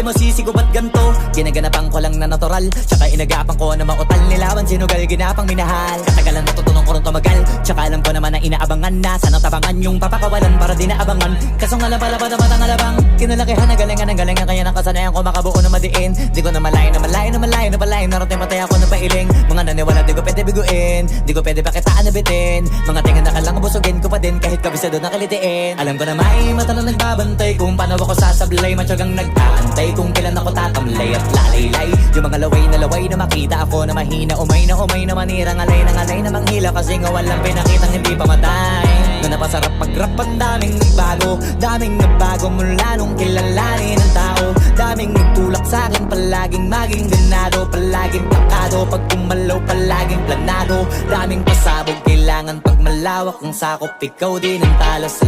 di masisigo ba't ganto? Ginaganapan ko lang na natural, tsaka inagapan ko na mautal nilawan sinugal, ginapang minahal. Katagalan natutunan ko rin tumagal, tsaka alam ko naman na inaabangan na sana tabangan yung papakawalan para di naabangan. Kaso nga lang pala ba naman ang alabang kinalakihan na galingan ng galingan, kaya nakasanayan ko makabuo na madiin. Di ko na malayo na malayo na malayo na malayo, narating matay ako na pailing. Mga naniwala di ko pwede biguin, di ko pwede pakitaan na bitin. Mga tingan na kalang busugin ko pa din kahit kabisado na kalitiin. Alam ko na may mata na nagbabantay kung paano ako sasablay, matyagang nag-aantay kung kailan ako tatamlay at lalaylay. Yung mga laway na makita ako na mahina, umay na manira, ngalay na manghila, kasi nga walang pinakitang hindi pamatay. Na napasarap mag-rap, ang daming nagbago mula nung kilalanin ang tao. Daming nagtulak sa'kin, palaging maging ganado, palaging takado, pag kumalaw palaging planado. Daming pasabog, kailangan pag malawak ang sakop, ikaw din ang talas.